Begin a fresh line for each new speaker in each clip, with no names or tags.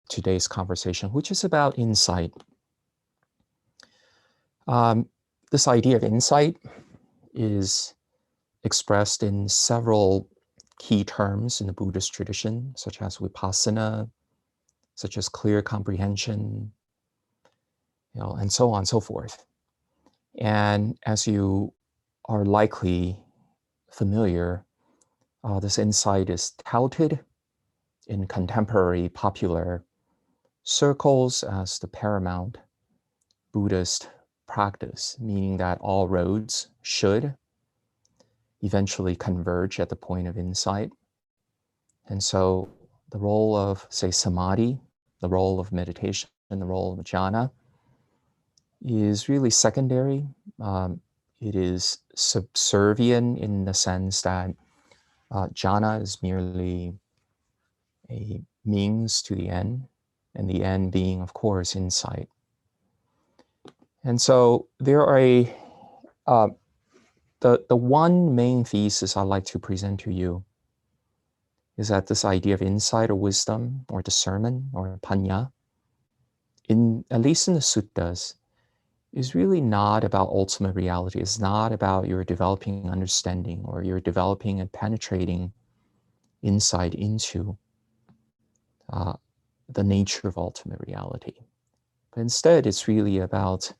today's conversation, which is about insight. This idea of insight is expressed in several key terms in the Buddhist tradition, such as vipassana, such as clear comprehension, and so on and so forth. And as you are likely familiar, this insight is touted in contemporary popular circles as the paramount Buddhist practice, meaning that all roads should eventually converge at the point of insight. And so the role of, say, samadhi, the role of meditation, and the role of jhana is really secondary. It is subservient in the sense that jhana is merely a means to the end, and the end being, of course, insight. And so there are the one main thesis I'd like to present to you is that this idea of insight or wisdom or discernment or panya, at least in the suttas, is really not about ultimate reality. It's not about your developing understanding or you're developing and penetrating insight into the nature of ultimate reality. But instead, it's really about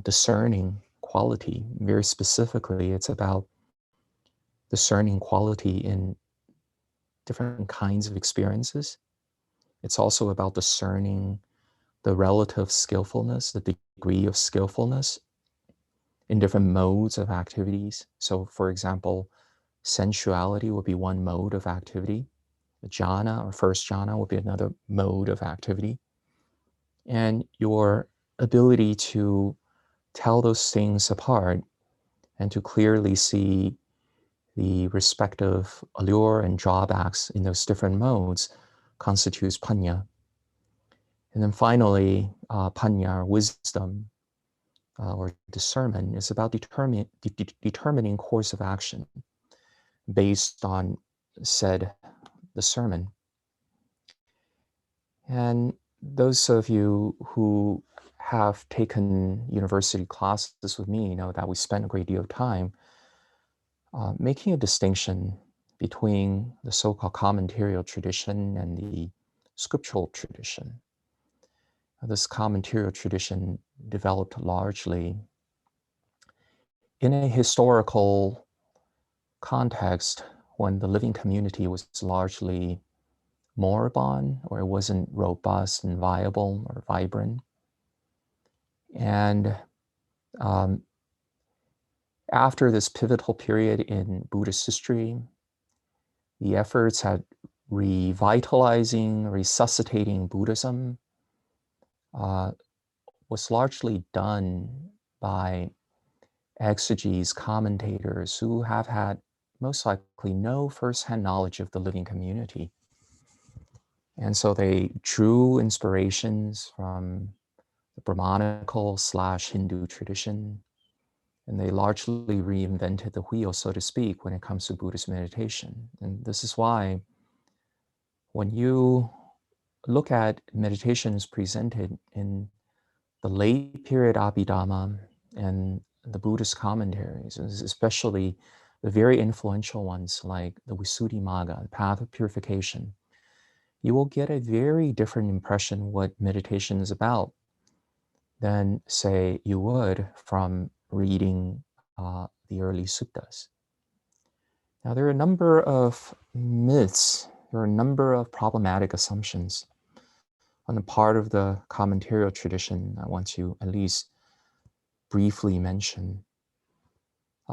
discerning quality. Very specifically, it's about discerning quality in different kinds of experiences. It's also about discerning the relative skillfulness, the degree of skillfulness in different modes of activities. So for example, sensuality would be one mode of activity. The jhana or first jhana would be another mode of activity. And your ability to tell those things apart and to clearly see the respective allure and drawbacks in those different modes constitutes panya. And then finally, panya, or wisdom, or discernment, is about determining course of action based on said discernment. And those of you who have taken university classes with me know that we spend a great deal of time making a distinction between the so-called commentarial tradition and the scriptural tradition. This commentarial tradition developed largely in a historical context when the living community was largely moribund, or it wasn't robust and viable or vibrant. And after this pivotal period in Buddhist history, the efforts at revitalizing, resuscitating Buddhism was largely done by exegetes, commentators who have had most likely no firsthand knowledge of the living community. And so they drew inspirations from the Brahmanical / Hindu tradition, and they largely reinvented the wheel, so to speak, when it comes to Buddhist meditation. And this is why when you look at meditations presented in the late period Abhidhamma and the Buddhist commentaries, especially the very influential ones like the Visuddhimagga, the Path of Purification, you will get a very different impression what meditation is about than, say, you would from reading the early suttas. Now, there are a number of myths, there are a number of problematic assumptions on the part of the commentarial tradition I want to at least briefly mention.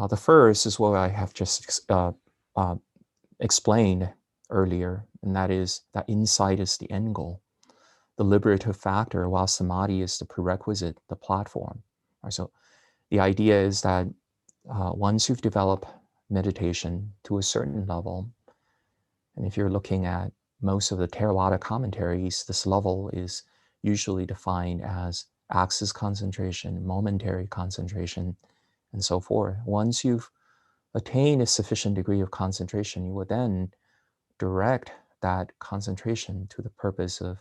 The first is what I have just explained earlier, and that is that insight is the end goal, the liberative factor, while samadhi is the prerequisite, the platform. Right, so the idea is that once you've developed meditation to a certain level, and if you're looking at most of the Theravada commentaries, this level is usually defined as axis concentration, momentary concentration, and so forth. Once you've attained a sufficient degree of concentration, you will then direct that concentration to the purpose of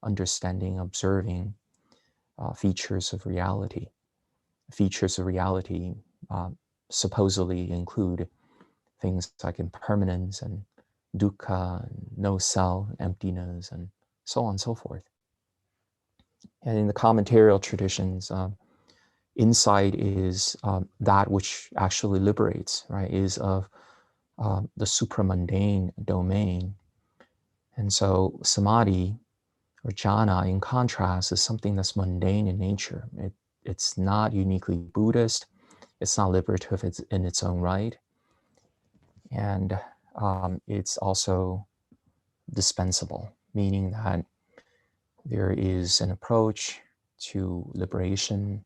understanding, observing features of reality. Features of reality supposedly include things like impermanence and dukkha, and no self, emptiness, and so on and so forth. And in the commentarial traditions, insight is that which actually liberates, right? Is of the supramundane domain. And so samadhi or jhana, in contrast, is something that's mundane in nature. It's not uniquely Buddhist. It's not liberative in its own right. And it's also dispensable, meaning that there is an approach to liberation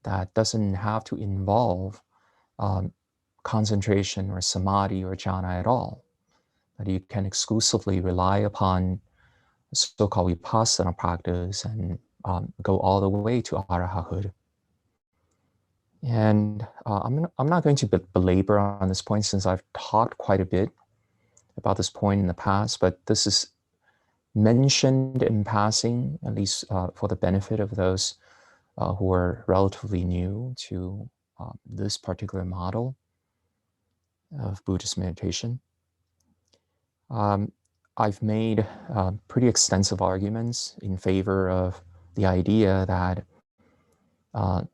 that doesn't have to involve concentration or samadhi or jhana at all. That you can exclusively rely upon so-called vipassana practice and go all the way to arahahood. And I'm not going to belabor on this point since I've talked quite a bit about this point in the past, but this is mentioned in passing, at least for the benefit of those who are relatively new to this particular model of Buddhist meditation. I've made pretty extensive arguments in favor of the idea that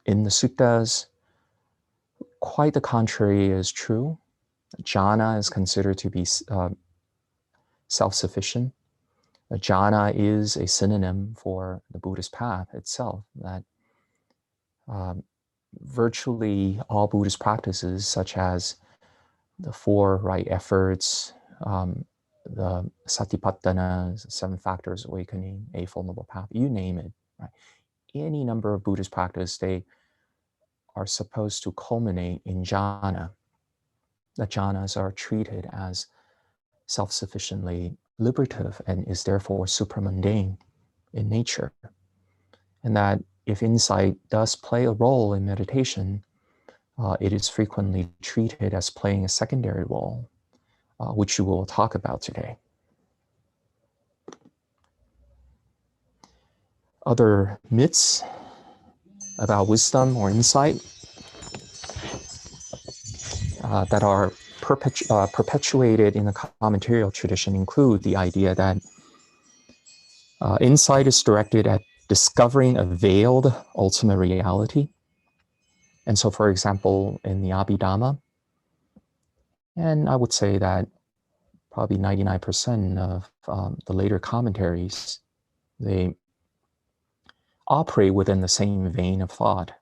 in the suttas, quite the contrary is true. Jhana is considered to be self-sufficient. Jhana is a synonym for the Buddhist path itself, that virtually all Buddhist practices, such as the 4 right efforts, the Satipatthana, 7 factors awakening, Eightfold Noble Path, you name it, right? Any number of Buddhist practices, they are supposed to culminate in jhana. The jhanas are treated as self-sufficiently liberative and is therefore supramundane in nature. And that if insight does play a role in meditation, it is frequently treated as playing a secondary role, which we will talk about today. Other myths about wisdom or insight that are perpetuated in the commentarial tradition include the idea that insight is directed at discovering a veiled ultimate reality. And so, for example, in the Abhidhamma, and I would say that probably 99% of the later commentaries, they operate within the same vein of thought.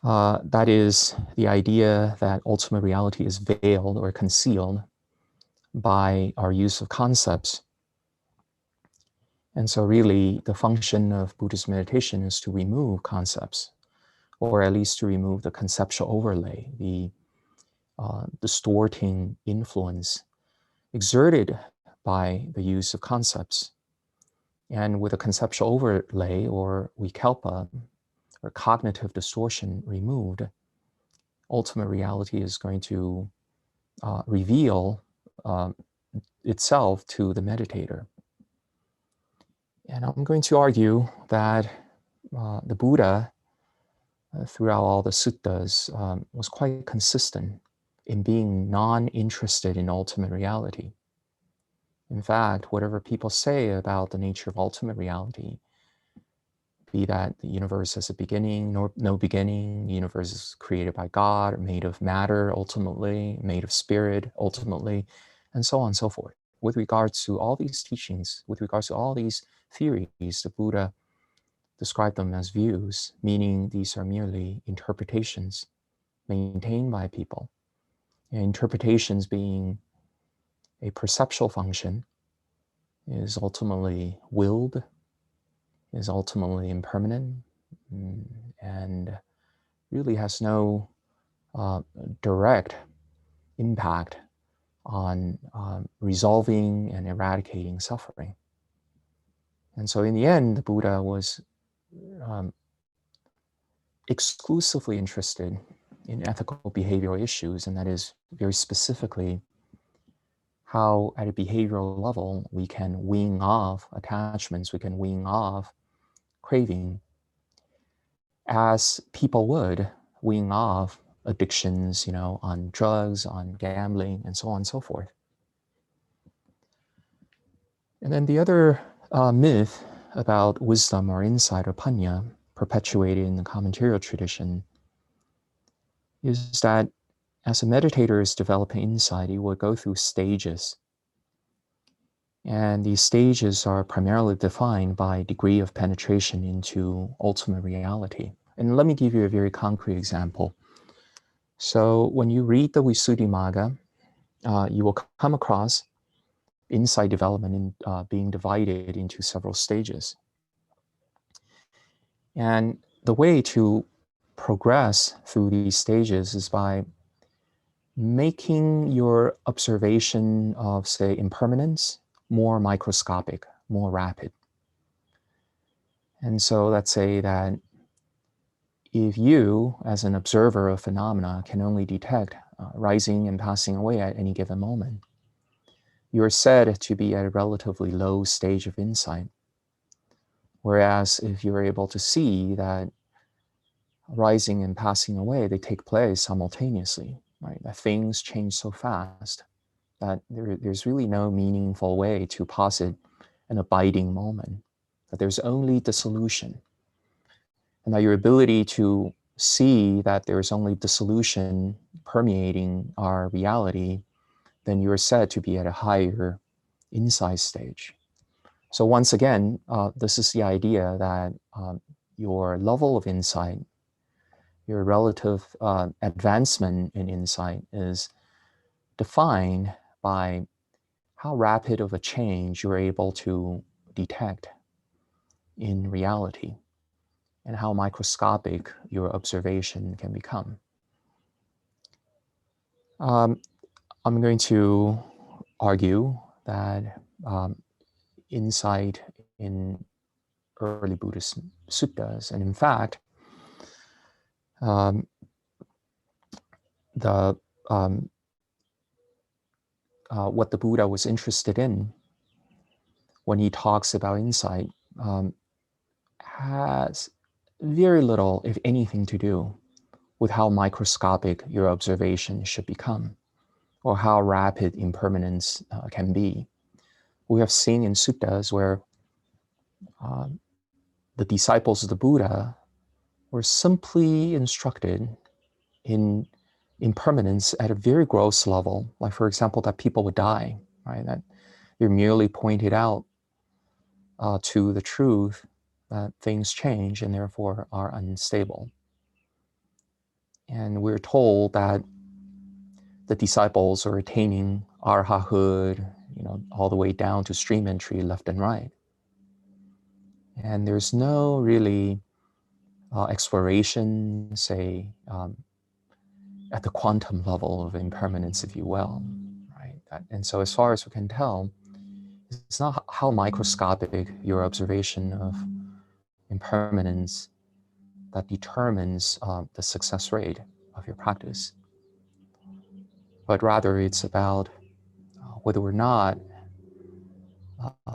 That is the idea that ultimate reality is veiled or concealed by our use of concepts. And so really the function of Buddhist meditation is to remove concepts, or at least to remove the conceptual overlay, the distorting influence exerted by the use of concepts. And with a conceptual overlay or vikalpa, or cognitive distortion removed, ultimate reality is going to reveal itself to the meditator. And I'm going to argue that the Buddha, throughout all the suttas, was quite consistent in being non-interested in ultimate reality. In fact, whatever people say about the nature of ultimate reality, be that the universe has a beginning, no beginning, the universe is created by God, made of matter ultimately, made of spirit ultimately, and so on and so forth. With regards to all these teachings, with regards to all these theories, the Buddha described them as views, meaning these are merely interpretations maintained by people. And interpretations being a perceptual function is ultimately willed, is ultimately impermanent, and really has no direct impact on resolving and eradicating suffering. And so in the end, the Buddha was exclusively interested in ethical behavioral issues, and that is very specifically how at a behavioral level we can wean off attachments, we can wean off craving, as people would wean off addictions, on drugs, on gambling, and so on and so forth. And then the other myth about wisdom or insight or panya, perpetuated in the commentarial tradition, is that as a meditator is developing insight, he will go through stages. And these stages are primarily defined by degree of penetration into ultimate reality. And let me give you a very concrete example. So when you read the Visuddhimagga, you will come across insight development being divided into several stages. And the way to progress through these stages is by making your observation of, say, impermanence more microscopic, more rapid. And so let's say that if you, as an observer of phenomena, can only detect rising and passing away at any given moment, you're said to be at a relatively low stage of insight. Whereas if you're able to see that rising and passing away, they take place simultaneously, right? That things change so fast that there's really no meaningful way to posit an abiding moment, that there's only dissolution. And that your ability to see that there's only dissolution permeating our reality, then you're said to be at a higher insight stage. So once again, this is the idea that your level of insight, your relative advancement in insight is defined by how rapid of a change you're able to detect in reality and how microscopic your observation can become. I'm going to argue that insight in early Buddhist suttas, and in fact, um, the what the Buddha was interested in when he talks about insight has very little, if anything, to do with how microscopic your observation should become, or how rapid impermanence can be. We have seen in suttas where the disciples of the Buddha were simply instructed in impermanence at a very gross level, like for example, that people would die, right? That you're merely pointed out to the truth that things change and therefore are unstable. And we're told that the disciples are attaining arhahood, all the way down to stream entry left and right. And there's no really exploration, say, at the quantum level of impermanence, if you will, right? And so as far as we can tell, it's not how microscopic your observation of impermanence that determines the success rate of your practice, but rather it's about whether or not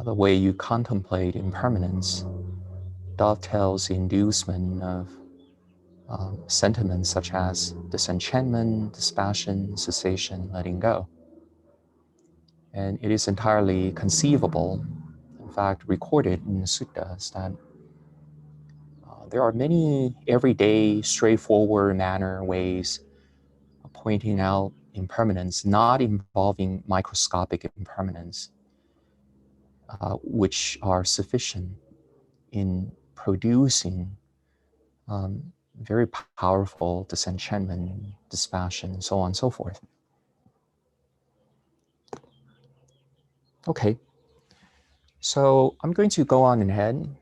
the way you contemplate impermanence dovetails the inducement of sentiments such as disenchantment, dispassion, cessation, letting go. And it is entirely conceivable, in fact, recorded in the suttas, that there are many everyday, straightforward manner ways of pointing out impermanence, not involving microscopic impermanence, which are sufficient in producing very powerful disenchantment, dispassion, and so on and so forth. Okay, so I'm going to go on ahead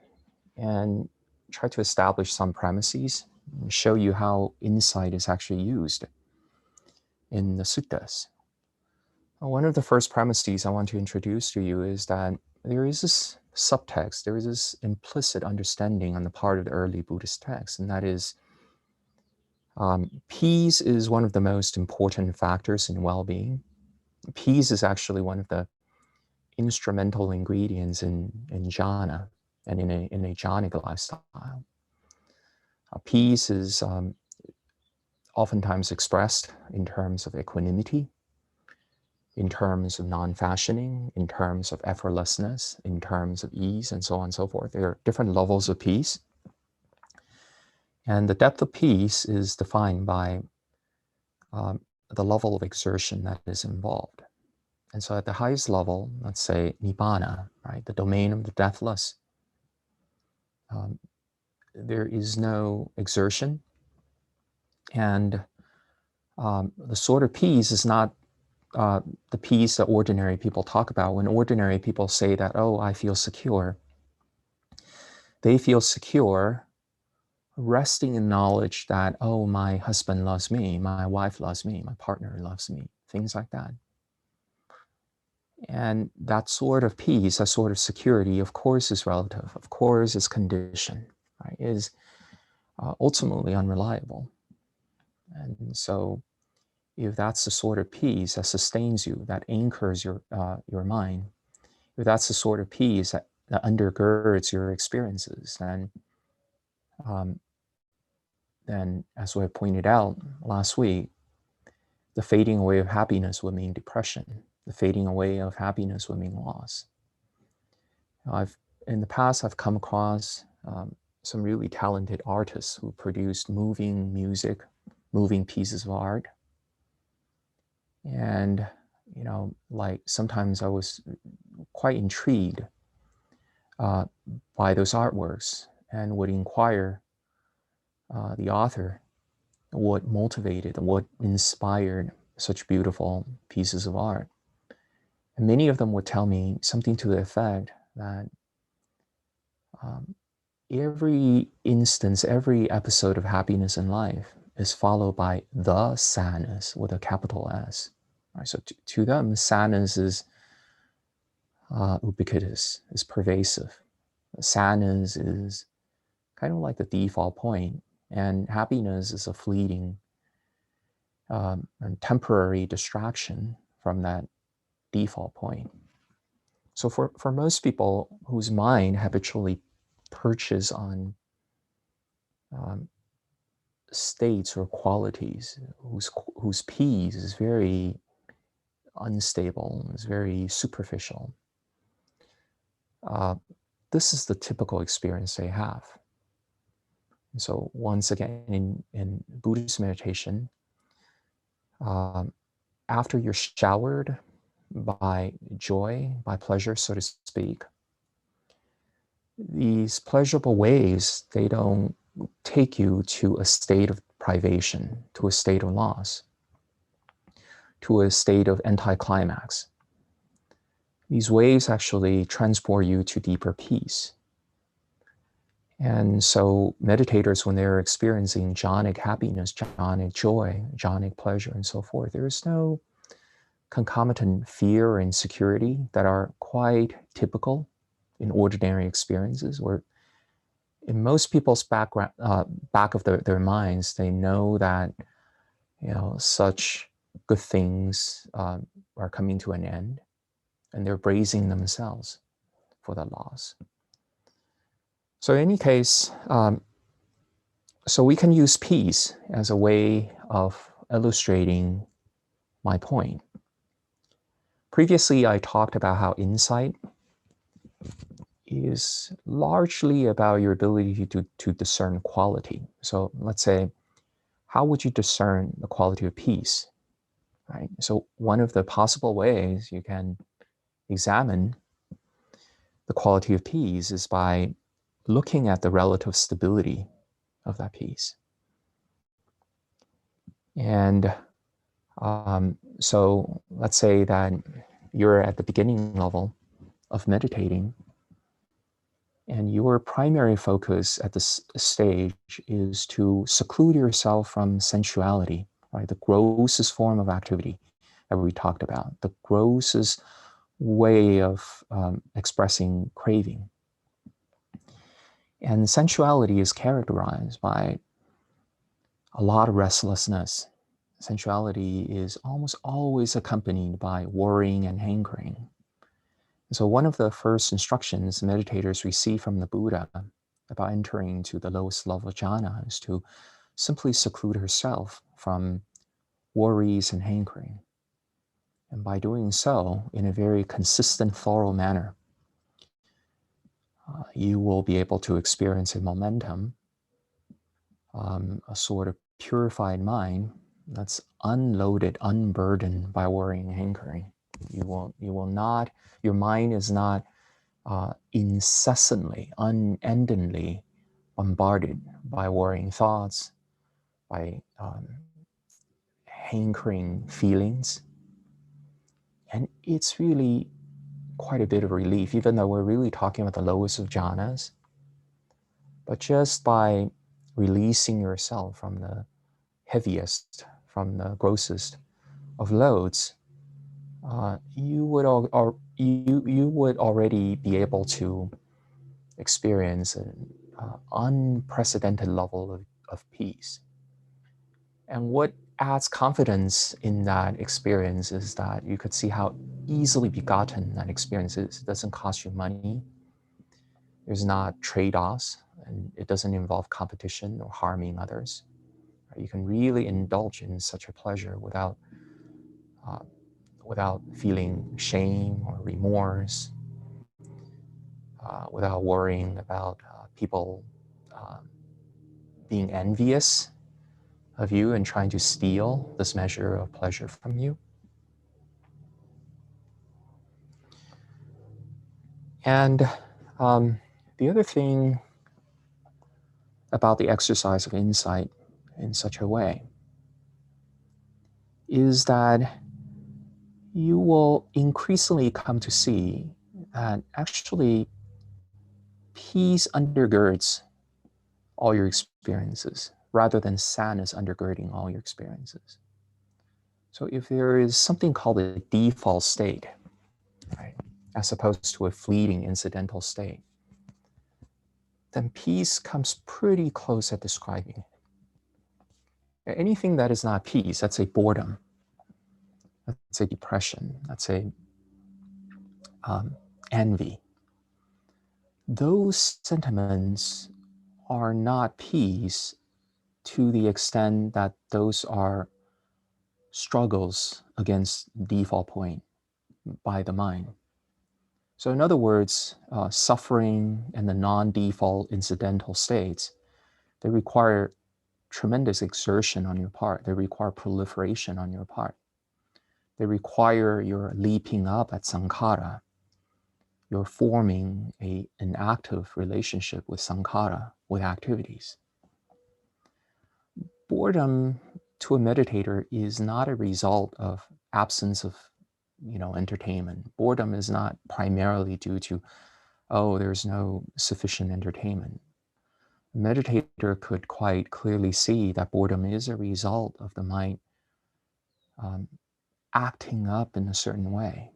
and try to establish some premises and show you how insight is actually used in the suttas. One of the first premises I want to introduce to you is that there is this subtext, there is this implicit understanding on the part of the early Buddhist texts, and that is peace is one of the most important factors in well-being. Peace is actually one of the instrumental ingredients in jhana and in a jhanic lifestyle. Peace is oftentimes expressed in terms of equanimity, in terms of non-fashioning, in terms of effortlessness, in terms of ease, and so on and so forth. There are different levels of peace. And the depth of peace is defined by the level of exertion that is involved. And so at the highest level, let's say nibbana, right, the domain of the deathless, there is no exertion. And the sort of peace is not the peace that ordinary people talk about. When ordinary people say that, oh, I feel secure, they feel secure resting in knowledge that, oh, my husband loves me, my wife loves me, my partner loves me, things like that. And that sort of peace, that sort of security, of course, is relative, of course, is conditioned, right? Is ultimately unreliable. And so if that's the sort of peace that sustains you, that anchors your mind, if that's the sort of peace that undergirds your experiences, then as we pointed out last week, the fading away of happiness would mean depression. The fading away of happiness would mean loss. In the past, I've come across some really talented artists who produced moving music, moving pieces of art. And, like sometimes I was quite intrigued by those artworks and would inquire the author what motivated, what inspired such beautiful pieces of art. And many of them would tell me something to the effect that every instance, every episode of happiness in life is followed by the sadness with a capital S. Right? So to them, sadness is ubiquitous, is pervasive. Sadness is kind of like the default point, and happiness is a fleeting and temporary distraction from that default point. So for most people whose mind habitually perches on states or qualities, whose peace is very unstable, is very superficial, this is the typical experience they have. And so once again, in Buddhist meditation, after you're showered by joy, by pleasure, so to speak, these pleasurable waves, they don't take you to a state of privation, to a state of loss, to a state of anticlimax. These waves actually transport you to deeper peace. And so meditators, when they're experiencing jhanic happiness, jhanic joy, jhanic pleasure, and so forth, there is no concomitant fear or insecurity that are quite typical in ordinary experiences, where in most people's back of their minds, they know that such good things are coming to an end, and they're bracing themselves for that loss. So in any case, so we can use peace as a way of illustrating my point. Previously, I talked about how insight is largely about your ability to discern quality. So let's say, how would you discern the quality of peace? Right? So one of the possible ways you can examine the quality of peace is by looking at the relative stability of that peace. And so let's say that you're at the beginning level of meditating, and your primary focus at this stage is to seclude yourself from sensuality, right? The grossest form of activity that we talked about, the grossest way of expressing craving. And sensuality is characterized by a lot of restlessness, sensuality is almost always accompanied by worrying and hankering. So one of the first instructions meditators receive from the Buddha about entering to the lowest level of jhana is to simply seclude herself from worries and hankering. And by doing so, in a very consistent, thorough manner, you will be able to experience a momentum, a sort of purified mind that's unloaded, unburdened by worrying and hankering. You will not, your mind is not incessantly, unendingly bombarded by worrying thoughts, by hankering feelings. And it's really quite a bit of relief, even though we're really talking about the lowest of jhanas. But just by releasing yourself from the heaviest, from the grossest of loads, you would already be able to experience an unprecedented level of peace. And what adds confidence in that experience is that you could see how easily begotten that experience is. It doesn't cost you money. There's not trade-offs, and it doesn't involve competition or harming others. You can really indulge in such a pleasure uh, without feeling shame or remorse, without worrying about people being envious of you and trying to steal this measure of pleasure from you. And the other thing about the exercise of insight in such a way is that you will increasingly come to see that actually peace undergirds all your experiences rather than sadness undergirding all your experiences. So if there is something called a default state, right, as opposed to a fleeting incidental state, then peace comes pretty close at describing it. Anything that is not peace, that's a boredom, that's a depression, that's a envy. Those sentiments are not peace to the extent that those are struggles against default point by the mind. So in other words, suffering and the non-default incidental states, they require tremendous exertion on your part. They require proliferation on your part. They require your leaping up at sankhara. You're forming an active relationship with sankhara, with activities. Boredom to a meditator is not a result of absence of entertainment. Boredom is not primarily due to, oh, there's no sufficient entertainment. A meditator could quite clearly see that boredom is a result of the mind acting up in a certain way.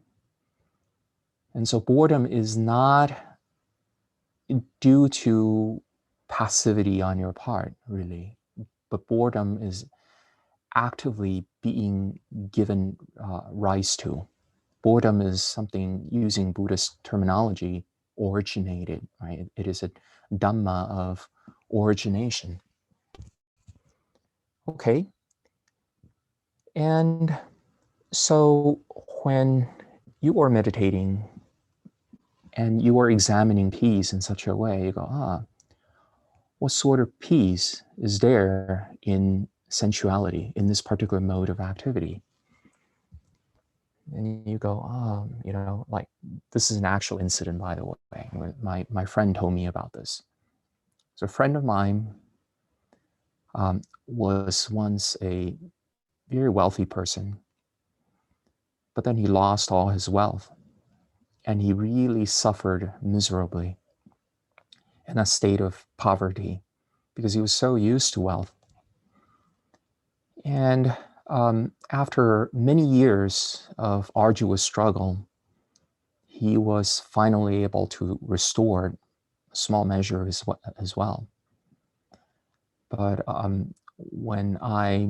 And so boredom is not due to passivity on your part, really, but boredom is actively being given rise to. Boredom is something, using Buddhist terminology, originated, right? It is a Dhamma of origination. Okay. And so when you are meditating and you are examining peace in such a way, you go, what sort of peace is there in sensuality, in this particular mode of activity? And you go, like, this is an actual incident, by the way. My friend told me about this. So a friend of mine was once a very wealthy person, but then he lost all his wealth, and he really suffered miserably in a state of poverty because he was so used to wealth. And after many years of arduous struggle, he was finally able to restore a small measure as well. But when I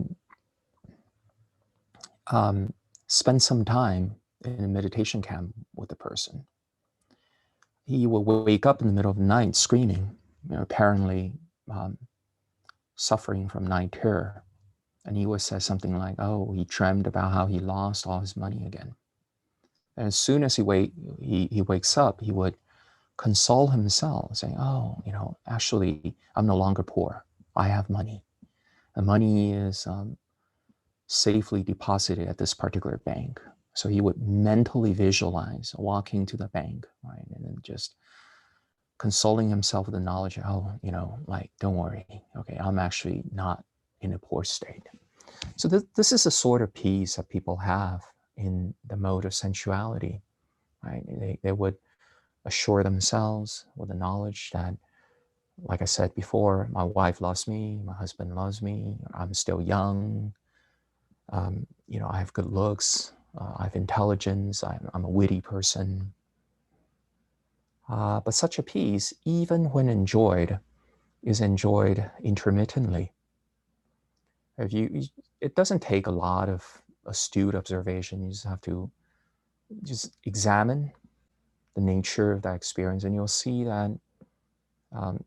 um, spend some time in a meditation camp with the person, he will wake up in the middle of the night screaming, apparently um, suffering from night terror. And he would say something like, oh, he dreamed about how he lost all his money again. And as soon as he wakes up, he would console himself, saying, oh, actually, I'm no longer poor. I have money. The money is safely deposited at this particular bank. So he would mentally visualize walking to the bank, right? And then just consoling himself with the knowledge, oh, like, don't worry. Okay, I'm actually not in a poor state. So this is the sort of peace that people have in the mode of sensuality, right? They would assure themselves with the knowledge that, like I said before, my wife loves me, my husband loves me, I'm still young, I have good looks, I have intelligence, I'm a witty person. But such a peace, even when enjoyed, is enjoyed intermittently. If it doesn't take a lot of astute observation. You just have to just examine the nature of that experience, and you'll see that um,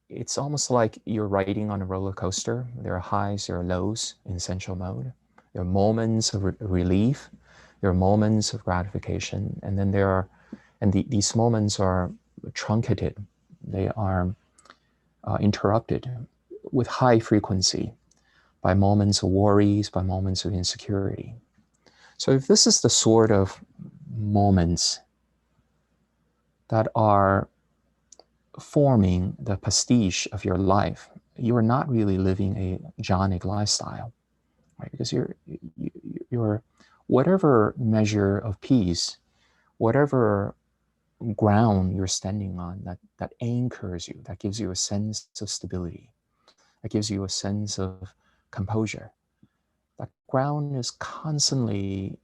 it's almost like you're riding on a roller coaster. There are highs, there are lows in sensual mode. There are moments of relief, there are moments of gratification, and then these moments are truncated. They are interrupted with high frequency by moments of worries, by moments of insecurity. So if this is the sort of moments that are forming the pastiche of your life, you are not really living a jhanic lifestyle, right? Because you're whatever measure of peace, whatever ground you're standing on, that anchors you, that gives you a sense of stability, that gives you a sense of composure. That ground is constantly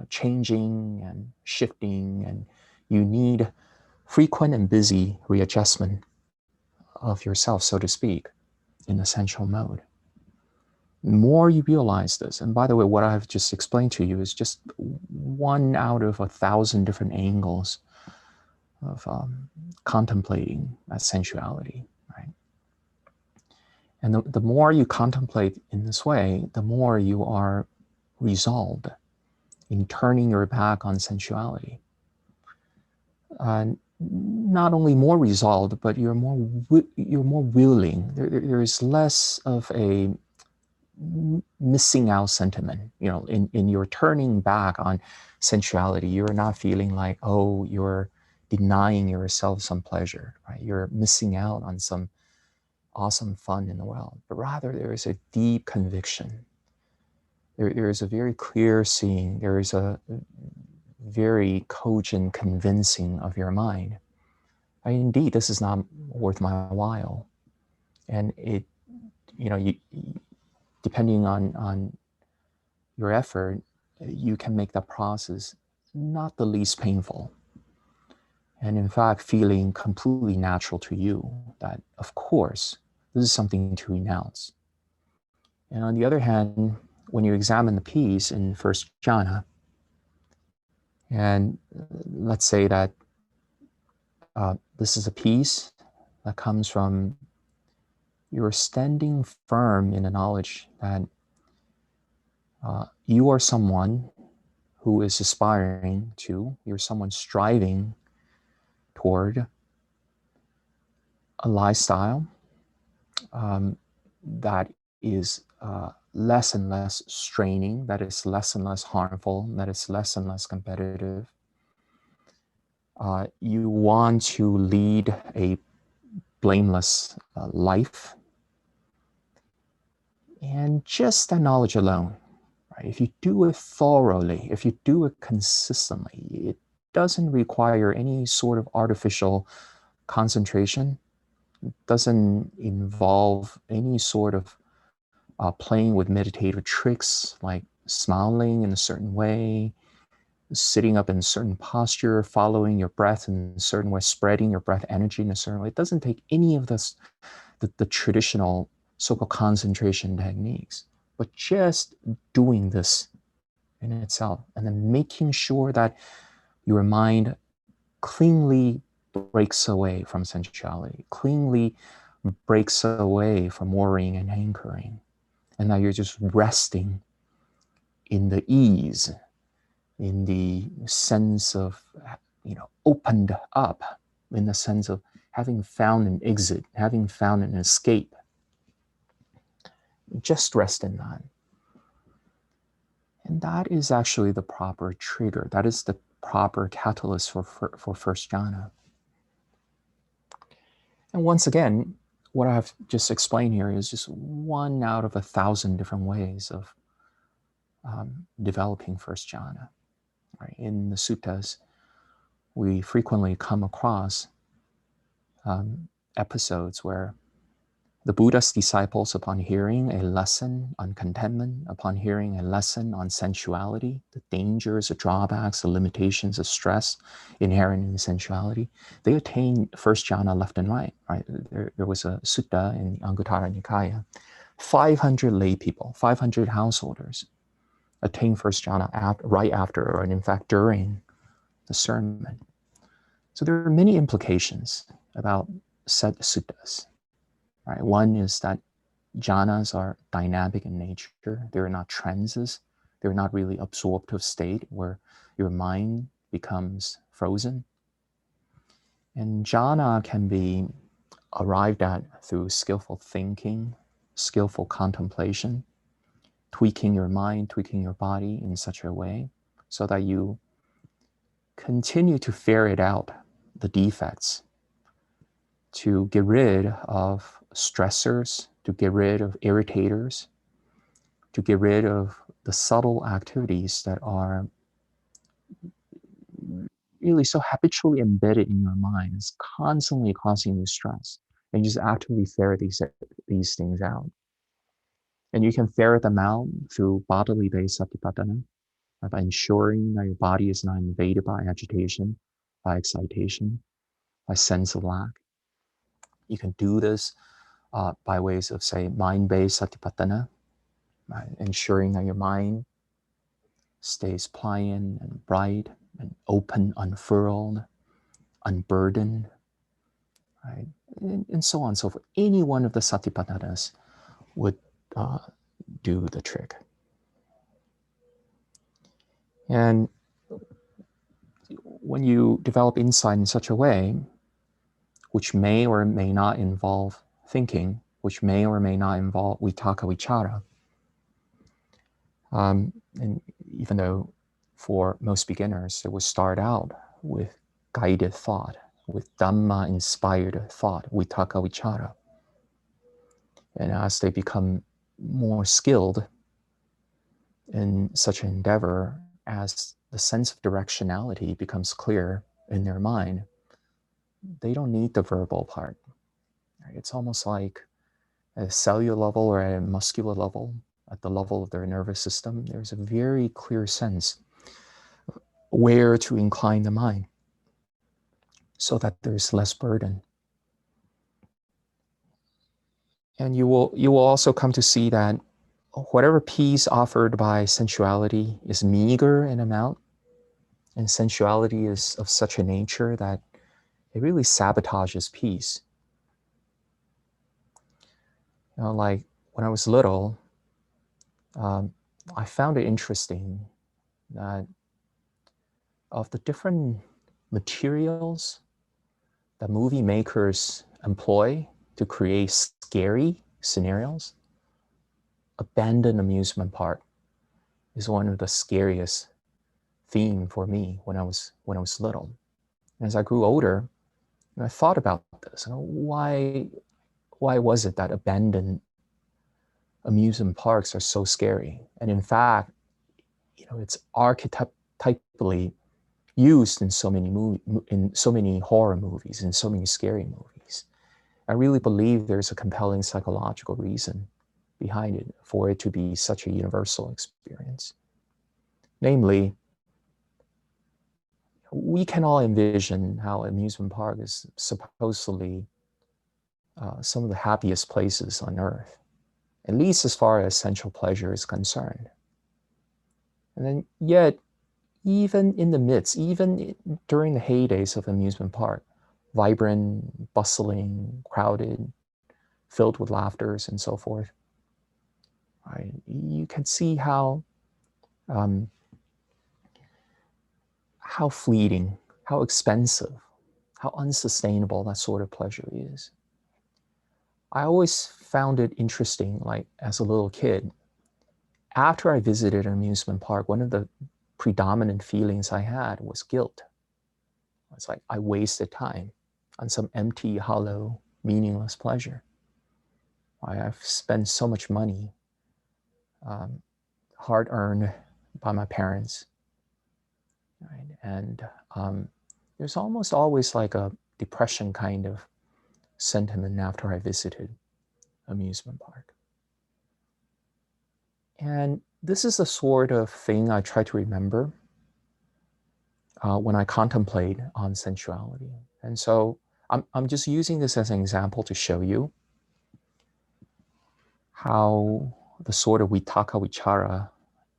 changing and shifting, and you need frequent and busy readjustment of yourself, so to speak, in essential mode. The more you realize this, and by the way, what I've just explained to you is just one out of 1,000 different angles of contemplating that sensuality, right? And the more you contemplate in this way, the more you are resolved in turning your back on sensuality. Not only more resolved, but you're more willing. There is less of a missing out sentiment. In your turning back on sensuality, you're not feeling like, oh, you're denying yourself some pleasure, right? You're missing out on some awesome fun in the world. But rather, there is a deep conviction. There is a very clear seeing. There is a very cogent convincing of your mind. Indeed, this is not worth my while. And depending on your effort, you can make that process not the least painful. And in fact, feeling completely natural to you that, of course, this is something to renounce. And on the other hand, when you examine the piece in first jhana, and let's say that this is a piece that comes from you're standing firm in the knowledge that you are someone who is aspiring to, you're someone striving toward a lifestyle that is less and less straining, that is less and less harmful, that is less and less competitive. You want to lead a blameless life. And just that knowledge alone, right? If you do it thoroughly, if you do it consistently, it doesn't require any sort of artificial concentration. It doesn't involve any sort of playing with meditative tricks like smiling in a certain way, sitting up in a certain posture, following your breath in a certain way, spreading your breath energy in a certain way. It doesn't take any of this, the traditional so-called concentration techniques. But just doing this in itself, and then making sure that your mind cleanly breaks away from sensuality, cleanly breaks away from worrying and anchoring, and that you're just resting in the ease, in the sense of, opened up, in the sense of having found an exit, having found an escape. Just rest in that. And that is actually the proper trigger. That is the proper catalyst for first jhana. And once again, what I've just explained here is just one out of 1,000 different ways of developing first jhana. Right? In the suttas, we frequently come across episodes where the Buddha's disciples, upon hearing a lesson on contentment, upon hearing a lesson on sensuality, the dangers, the drawbacks, the limitations of stress inherent in sensuality, they attain first jhana left and right. Right? There was a sutta in the Anguttara Nikaya, 500 lay people, 500 householders attain first jhana right after, or in fact during the sermon. So there are many implications about said suttas. Right? One is that jhanas are dynamic in nature. They're not trances. They're not really absorptive state where your mind becomes frozen. And jhana can be arrived at through skillful thinking, skillful contemplation, tweaking your mind, tweaking your body in such a way so that you continue to ferret out the defects, to get rid of stressors, to get rid of irritators, to get rid of the subtle activities that are really so habitually embedded in your mind. It's constantly causing you stress. And you just actively ferret these things out. And you can ferret them out through bodily based satipatthana, by ensuring that your body is not invaded by agitation, by excitation, by sense of lack. You can do this by ways of, say, mind-based satipatthana, right? Ensuring that your mind stays pliant and bright and open, unfurled, unburdened, right? And so on and so forth. Any one of the satipatthananas would do the trick. And when you develop insight in such a way, which may or may not involve thinking, which may or may not involve vitaka vichara, and even though for most beginners, they would start out with guided thought, with Dhamma-inspired thought, vitaka vichara. And as they become more skilled in such an endeavor, as the sense of directionality becomes clear in their mind, they don't need the verbal part. It's almost like at a cellular level or at a muscular level, at the level of their nervous system, there's a very clear sense where to incline the mind so that there's less burden. And you will also come to see that whatever peace offered by sensuality is meager in amount, and sensuality is of such a nature that it really sabotages peace. Like when I was little, I found it interesting that of the different materials that movie makers employ to create scary scenarios, abandoned amusement park is one of the scariest theme for me when I was little. And as I grew older, I thought about this. Why was it that abandoned amusement parks are so scary? And in fact, it's archetypally used in so many horror movies, in so many scary movies. I really believe there's a compelling psychological reason behind it for it to be such a universal experience. Namely, we can all envision how amusement park is supposedly some of the happiest places on earth. at least as far as sensual pleasure is concerned. And then yet, even in the midst, even during the heydays of amusement park, vibrant, bustling, crowded, filled with laughters and so forth, right? You can see how fleeting, how expensive, how unsustainable that sort of pleasure is. I always found it interesting, like as a little kid, after I visited an amusement park, one of the predominant feelings I had was guilt. It's like I wasted time on some empty, hollow, meaningless pleasure. I've spent so much money, hard earned by my parents, right? And there's almost always like a depression kind of sentiment after I visited amusement park. And this is the sort of thing I try to remember when I contemplate on sensuality. And so I'm just using this as an example to show you how the sort of vitaka vichara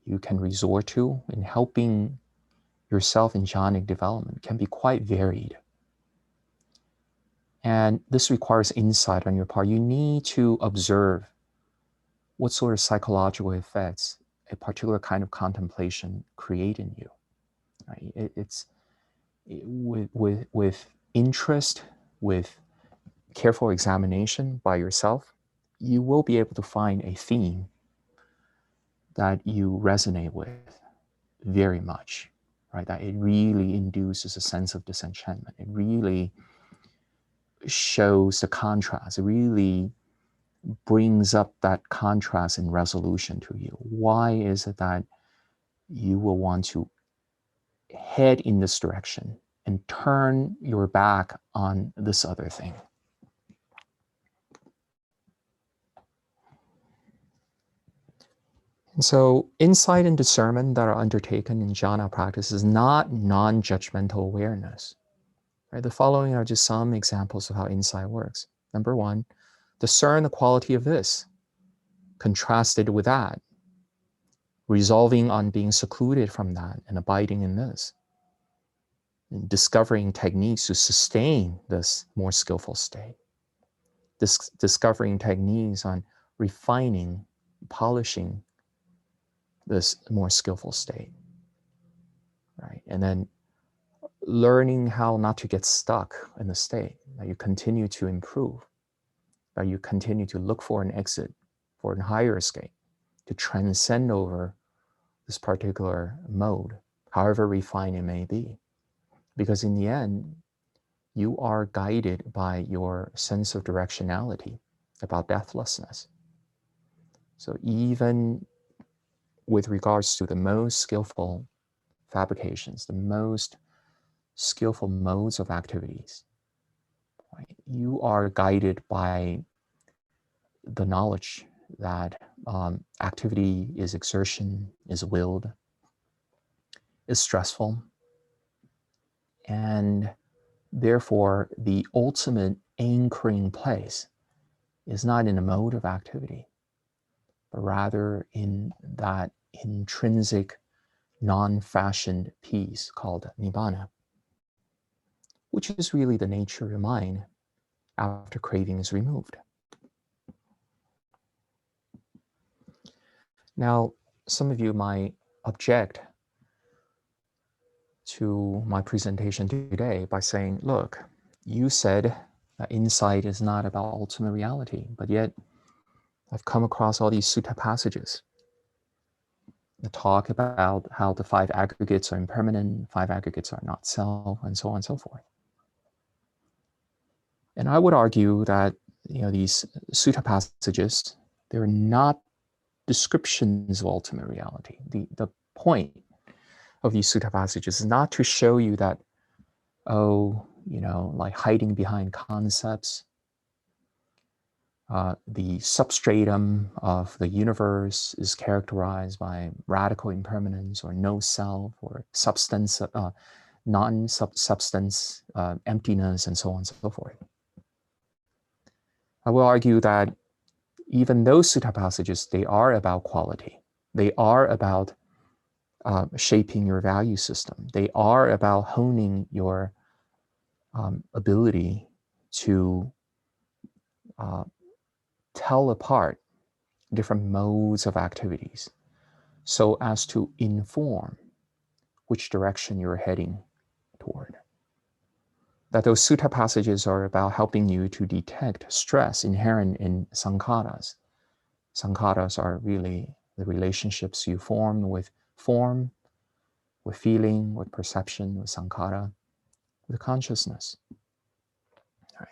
you can resort to in helping yourself in jhanic development can be quite varied. And this requires insight on your part. You need to observe what sort of psychological effects a particular kind of contemplation create in you. Right? With interest, with careful examination by yourself, you will be able to find a theme that you resonate with very much, right? That it really induces a sense of disenchantment. It really shows the contrast. It really brings up that contrast and resolution to you. Why is it that you will want to head in this direction and turn your back on this other thing? And so insight and discernment that are undertaken in jhana practice is not non-judgmental awareness. Right? The following are just some examples of how insight works. Number one, discern the quality of this, contrasted with that, resolving on being secluded from that and abiding in this, and discovering techniques to sustain this more skillful state, discovering techniques on refining, polishing this more skillful state, right? And then learning how not to get stuck in the state, that you continue to improve, that you continue to look for an exit, for a higher escape, to transcend over this particular mode, however refined it may be. Because in the end, you are guided by your sense of directionality about deathlessness. So even with regards to the most skillful fabrications, the most skillful modes of activities, right, you are guided by the knowledge that activity is exertion, is willed, is stressful, and therefore the ultimate anchoring place is not in a mode of activity, but rather in that intrinsic, non-fashioned peace called nibbana, which is really the nature of your mind after craving is removed. Now, some of you might object to my presentation today by saying, look, you said that insight is not about ultimate reality, but yet I've come across all these sutta passages that talk about how the five aggregates are impermanent, five aggregates are not self, and so on and so forth. And I would argue that these sutta passages, they're not descriptions of ultimate reality. The point of these sutta passages is not to show you that, like hiding behind concepts, the substratum of the universe is characterized by radical impermanence or no self or substance, non-substance, emptiness, and so on and so forth. I will argue that even those sutta passages, they are about quality. They are about shaping your value system. They are about honing your ability to tell apart different modes of activities so as to inform which direction you're heading toward. That those sutta passages are about helping you to detect stress inherent in sankharas. Sankharas are really the relationships you form, with feeling, with perception, with sankhara, with consciousness. Right.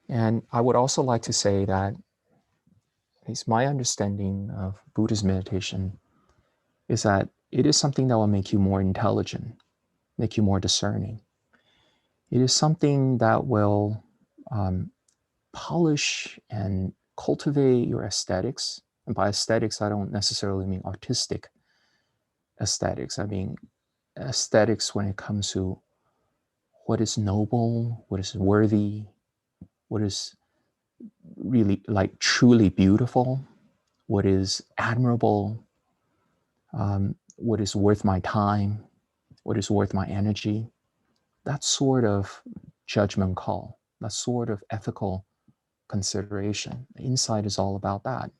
And I would also like to say that at least my understanding of Buddhist meditation is that it is something that will make you more intelligent, make you more discerning. It is something that will polish and cultivate your aesthetics. And by aesthetics, I don't necessarily mean artistic aesthetics. I mean aesthetics when it comes to what is noble, what is worthy, what is really like truly beautiful, what is admirable, what is worth my time, what is worth my energy. That sort of judgment call, that sort of ethical consideration. Insight is all about that.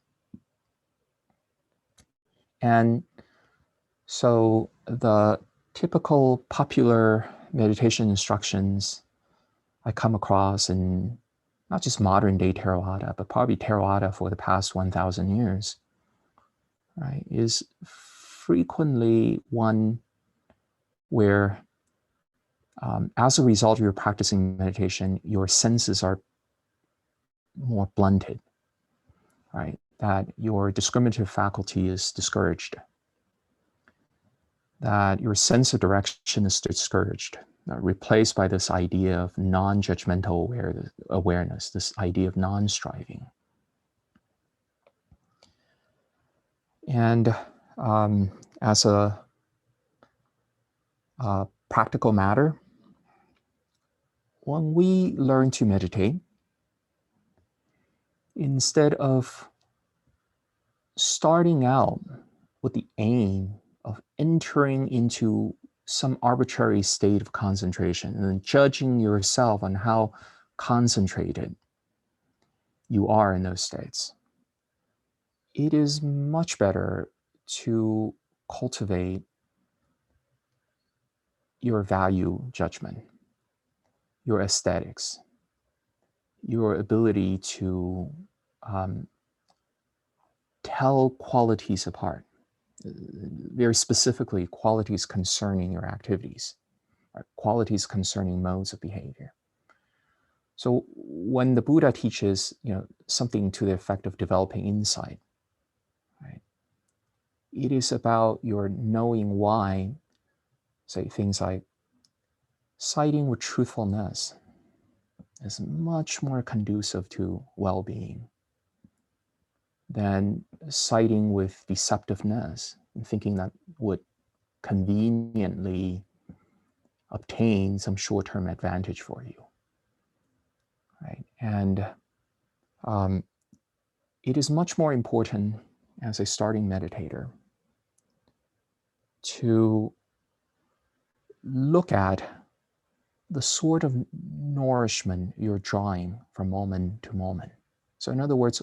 And so the typical popular meditation instructions I come across in not just modern day Theravada, but probably Theravada for the past 1,000 years, right, is frequently one where as a result of your practicing meditation, your senses are more blunted, right? That your discriminative faculty is discouraged, that your sense of direction is discouraged, replaced by this idea of non-judgmental awareness, this idea of non-striving. And as a practical matter, when we learn to meditate, instead of starting out with the aim of entering into some arbitrary state of concentration and then judging yourself on how concentrated you are in those states, it is much better to cultivate your value judgment, your aesthetics, your ability to tell qualities apart, very specifically qualities concerning your activities, right? Qualities concerning modes of behavior. So when the Buddha teaches, something to the effect of developing insight, right, it is about your knowing why, say things like sighting with truthfulness is much more conducive to well-being than sighting with deceptiveness and thinking that would conveniently obtain some short-term advantage for you, right? And it is much more important as a starting meditator to look at the sort of nourishment you're drawing from moment to moment. So in other words,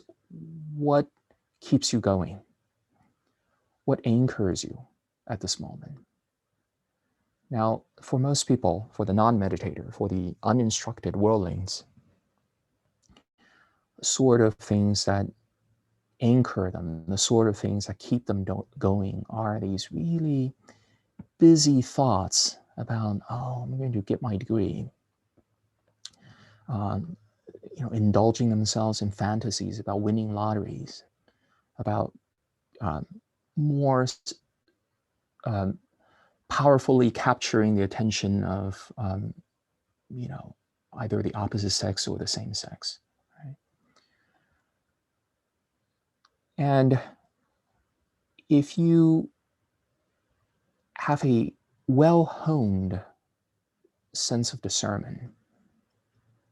what keeps you going? What anchors you at this moment? Now, for most people, for the non-meditator, for the uninstructed worldlings, sort of things that anchor them, the sort of things that keep them going are these really busy thoughts about, oh, I'm going to get my degree. Indulging themselves in fantasies about winning lotteries, about more powerfully capturing the attention of, either the opposite sex or the same sex. Right? And if you have a well-honed sense of discernment,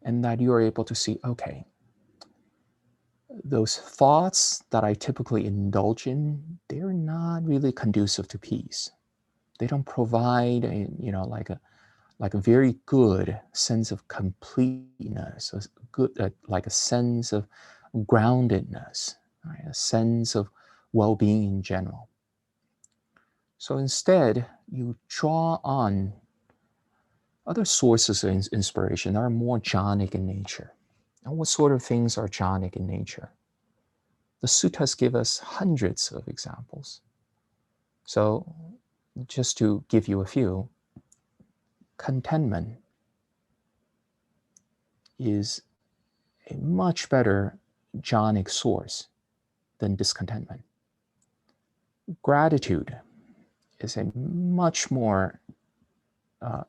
and that you are able to see, okay, those thoughts that I typically indulge in, they're not really conducive to peace. They don't provide like a very good sense of completeness, a good like a sense of groundedness, right? A sense of well-being in general. So instead, you draw on other sources of inspiration that are more jhanic in nature. And what sort of things are jhanic in nature? The suttas give us hundreds of examples. So just to give you a few, contentment is a much better jhanic source than discontentment. Gratitude is a much more uh,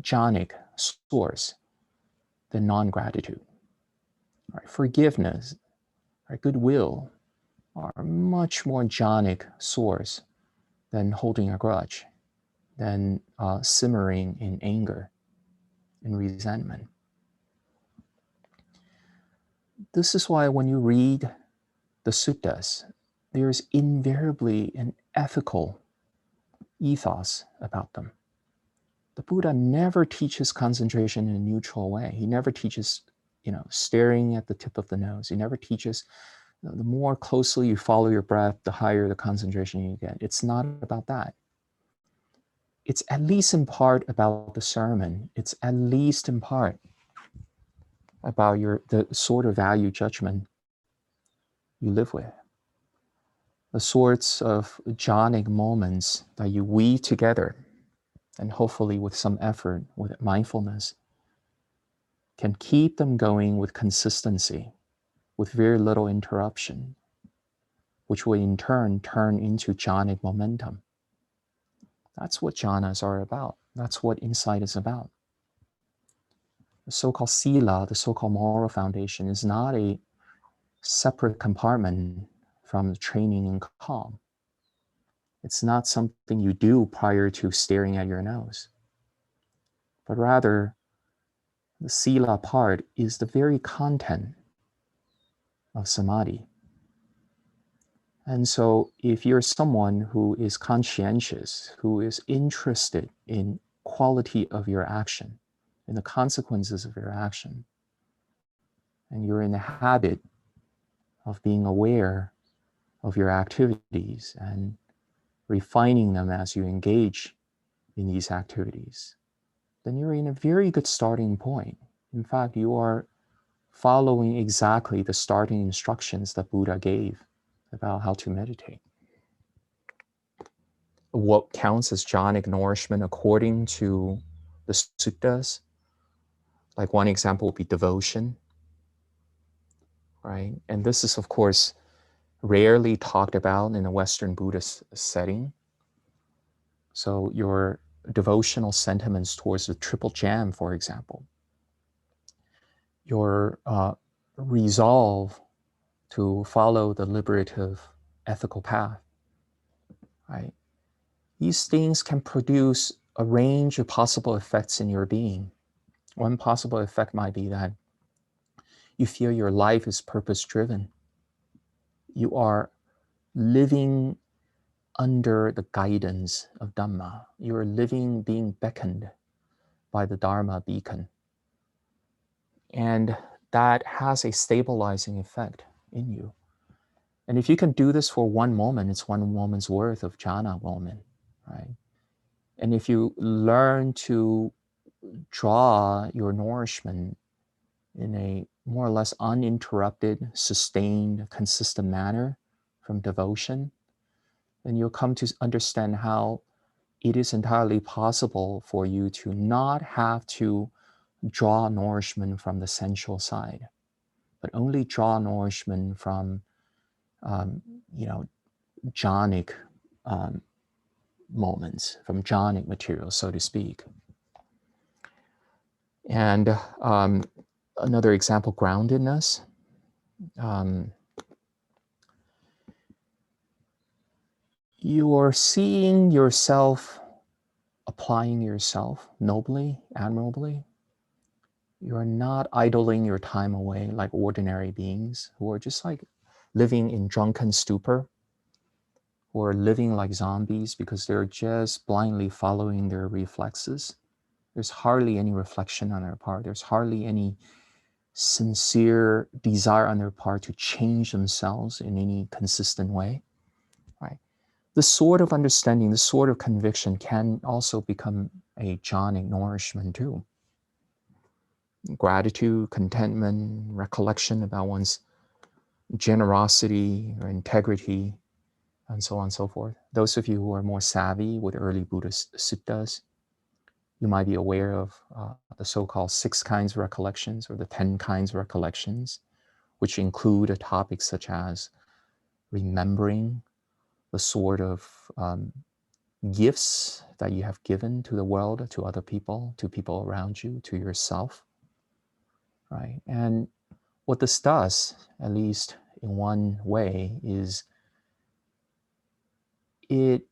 jhanic source than non-gratitude. Right? Forgiveness, right? Goodwill are a much more jhanic source than holding a grudge, than simmering in anger and resentment. This is why when you read the suttas, there is invariably an ethical ethos about them. The Buddha never teaches concentration in a neutral way. He never teaches, staring at the tip of the nose. He never teaches the more closely you follow your breath, the higher the concentration you get. It's not about that. It's at least in part about the sermon. It's at least in part about the sort of value judgment you live with. The sorts of jhanic moments that you weave together, and hopefully with some effort, with mindfulness, can keep them going with consistency, with very little interruption, which will in turn turn into jhanic momentum. That's what jhanas are about. That's what insight is about. The so-called sila, the so-called moral foundation, is not a separate compartment from training in calm. It's not something you do prior to staring at your nose, but rather the sila part is the very content of samadhi. And so if you're someone who is conscientious, who is interested in quality of your action, in the consequences of your action, and you're in the habit of being aware of your activities and refining them as you engage in these activities, then you're in a very good starting point. In fact, you are following exactly the starting instructions that Buddha gave about how to meditate. What counts as jhanic nourishment according to the suttas, like one example would be devotion, right? And this is, of course, rarely talked about in a Western Buddhist setting. So your devotional sentiments towards the Triple Gem, for example, your resolve to follow the liberative ethical path, right? These things can produce a range of possible effects in your being. One possible effect might be that you feel your life is purpose-driven. You are living under the guidance of Dhamma. You are living, being beckoned by the Dharma beacon. And that has a stabilizing effect in you. And if you can do this for one moment, it's one moment's worth of jhana moment, right? And if you learn to draw your nourishment in a more or less uninterrupted, sustained, consistent manner from devotion, then you'll come to understand how it is entirely possible for you to not have to draw nourishment from the sensual side, but only draw nourishment from, you know, jhanic moments, from jhanic material, so to speak. And another example, groundedness. You are seeing yourself, applying yourself nobly, admirably. You're not idling your time away like ordinary beings who are just like living in drunken stupor, who are living like zombies because they're just blindly following their reflexes. There's hardly any reflection on their part. There's hardly any sincere desire on their part to change themselves in any consistent way, right? This sort of understanding, this sort of conviction can also become a jhanic nourishment too. Gratitude, contentment, recollection about one's generosity or integrity, and so on and so forth. Those of you who are more savvy with early Buddhist suttas, you might be aware of the so-called 6 kinds of recollections or the 10 kinds of recollections, which include topics such as remembering the sort of gifts that you have given to the world, to other people, to people around you, to yourself, right? And what this does, at least in one way, is it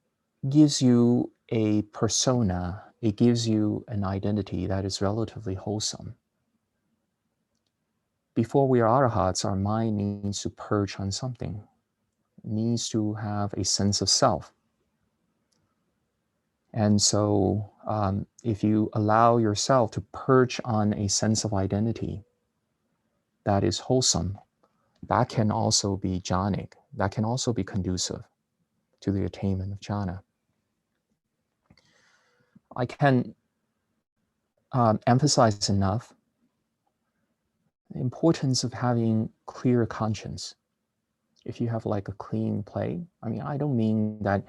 gives you a persona, it gives you an identity that is relatively wholesome. Before we are arahats, our mind needs to perch on something. It needs to have a sense of self. And so if you allow yourself to perch on a sense of identity that is wholesome, that can also be jhanic. That can also be conducive to the attainment of jhana. I can emphasize enough the importance of having clear conscience. If you have like a clean plate, I mean, I don't mean that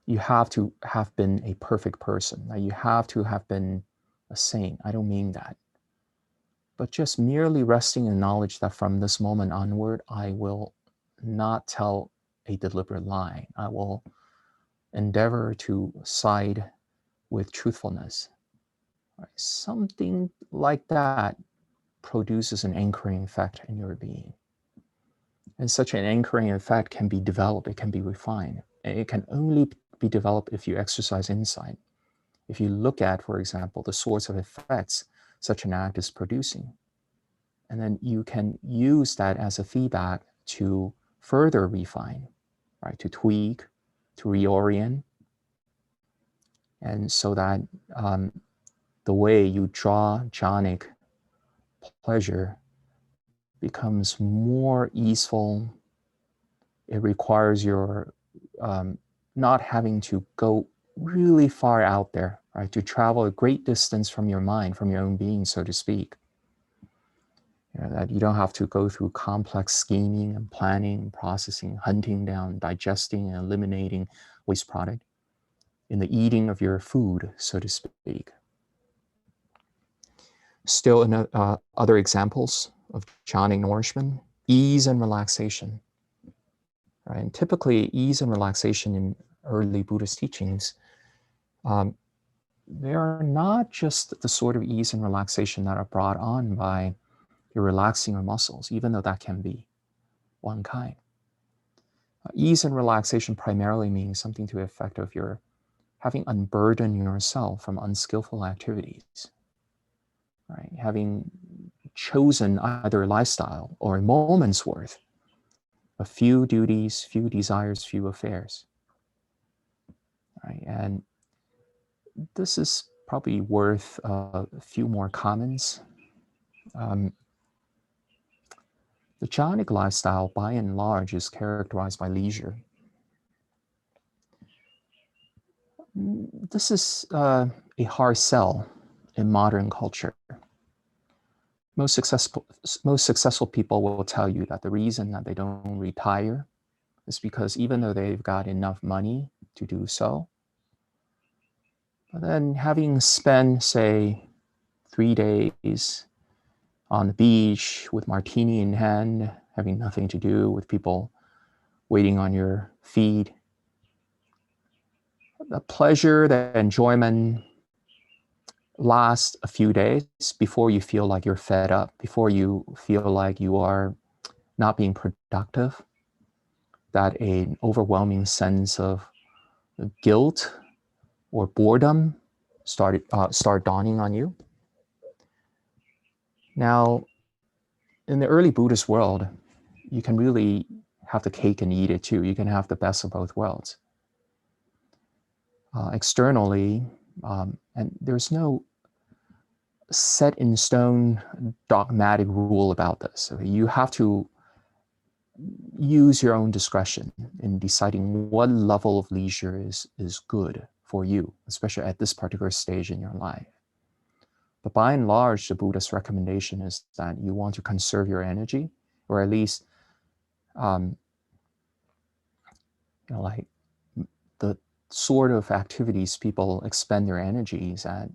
you have to have been a perfect person, that you have to have been a saint. I don't mean that. But just merely resting in knowledge that from this moment onward, I will not tell a deliberate lie. I will endeavor to side with truthfulness. Right? Something like that produces an anchoring effect in your being. And such an anchoring effect can be developed, it can be refined. And it can only be developed if you exercise insight. If you look at, for example, the sorts of effects such an act is producing, and then you can use that as a feedback to further refine, right? To tweak, to reorient. And so that the way you draw jhanic pleasure becomes more easeful. It requires your not having to go really far out there, right? To travel a great distance from your mind, from your own being, so to speak. You know, that you don't have to go through complex scheming and planning and processing, hunting down, digesting and eliminating waste product in the eating of your food, so to speak. Still, other examples of jhanic nourishment, ease and relaxation. Right? And typically, ease and relaxation in early Buddhist teachings, they are not just the sort of ease and relaxation that are brought on by you're relaxing your muscles, even though that can be one kind. Ease and relaxation primarily means something to the effect of your having unburdened yourself from unskillful activities, right? Having chosen either a lifestyle or a moment's worth of few duties, few desires, few affairs, right? And this is probably worth a few more comments. The jhanic lifestyle, by and large, is characterized by leisure. This is a hard sell in modern culture. Most successful people will tell you that the reason that they don't retire is because even though they've got enough money to do so, but then having spent, say, 3 days on the beach with martini in hand, having nothing to do with people waiting on your feed, the pleasure, the enjoyment lasts a few days before you feel like you're fed up, before you feel like you are not being productive, that an overwhelming sense of guilt or boredom start dawning on you. Now, in the early Buddhist world, you can really have the cake and eat it too. You can have the best of both worlds. Externally, and there's no set in stone dogmatic rule about this. Okay? You have to use your own discretion in deciding what level of leisure is good for you, especially at this particular stage in your life. But by and large, the Buddhist recommendation is that you want to conserve your energy, or at least, like the sort of activities people expend their energies at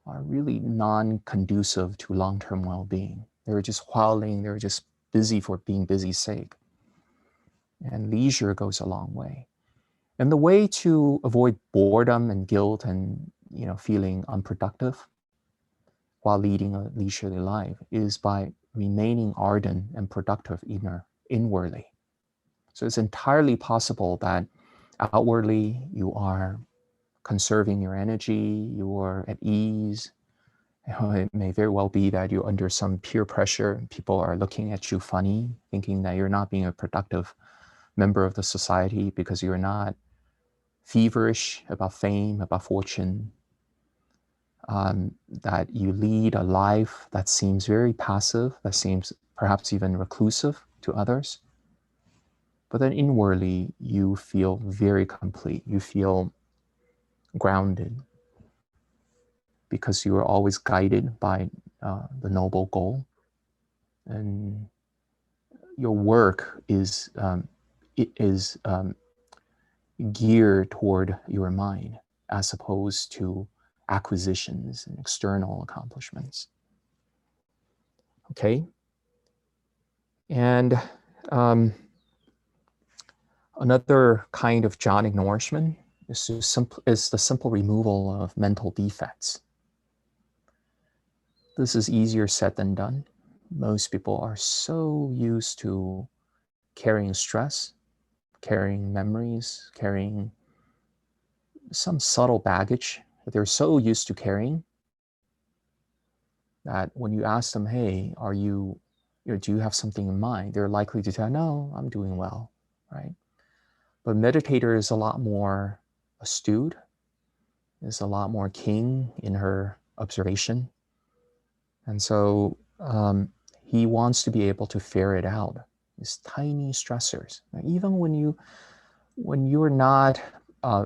are really non-conducive to long-term well-being. They're just whiling, they're just busy for being busy's sake. And leisure goes a long way. And the way to avoid boredom and guilt and feeling unproductive while leading a leisurely life is by remaining ardent and productive inwardly. So it's entirely possible that outwardly you are conserving your energy, you are at ease. It may very well be that you're under some peer pressure. People are looking at you funny, thinking that you're not being a productive member of the society because you're not feverish about fame, about fortune, that you lead a life that seems very passive, that seems perhaps even reclusive to others. But then inwardly, you feel very complete. You feel grounded because you are always guided by the noble goal. And your work is geared toward your mind as opposed to acquisitions and external accomplishments. Okay? And another kind of jhanic nourishment is the simple removal of mental defects. This is easier said than done. Most people are so used to carrying stress, carrying memories, carrying some subtle baggage that they're so used to carrying that when you ask them, hey, do you have something in mind? They're likely to tell, no, I'm doing well, right? But meditator is a lot more astute, is a lot more keen in her observation. And so he wants to be able to ferret out these tiny stressors. Even when you're not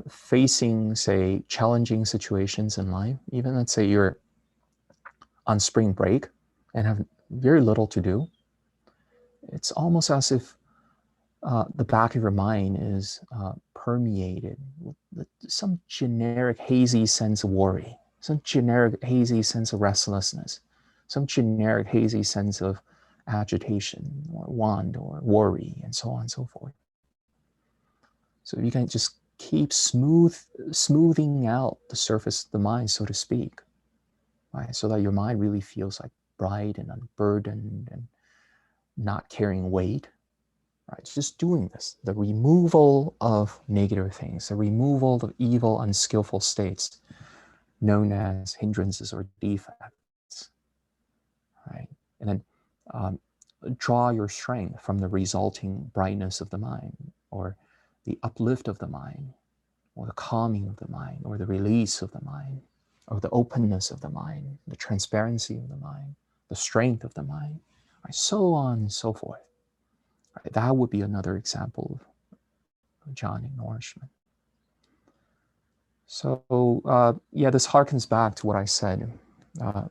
facing, say, challenging situations in life, even let's say you're on spring break and have very little to do, it's almost as if the back of your mind is permeated with some generic hazy sense of worry, some generic hazy sense of restlessness, some generic hazy sense of agitation or want or worry, and so on and so forth. So you can just keep smoothing out the surface of the mind, so to speak, right? So that your mind really feels like bright and unburdened and not carrying weight. Right, just doing this, the removal of negative things, the removal of evil, unskillful states known as hindrances or defects, right? And then draw your strength from the resulting brightness of the mind, or the uplift of the mind, or the calming of the mind, or the release of the mind, or the openness of the mind, the transparency of the mind, the strength of the mind, right? So on and so forth. Right? That would be another example of jhanic nourishment. So yeah, this harkens back to what I said.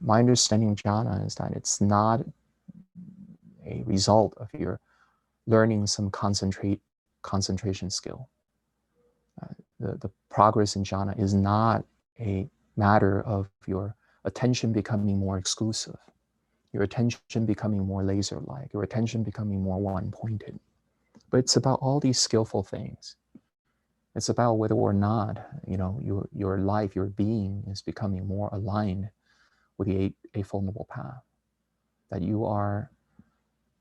My understanding of jhana is that it's not a result of your learning some concentration skill. The progress in jhana is not a matter of your attention becoming more exclusive, your attention becoming more laser-like, your attention becoming more one-pointed. But it's about all these skillful things. It's about whether or not your life, your being is becoming more aligned with the Eightfold Noble Path, that you are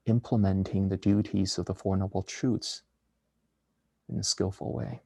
implementing the duties of the Four Noble Truths in a skillful way.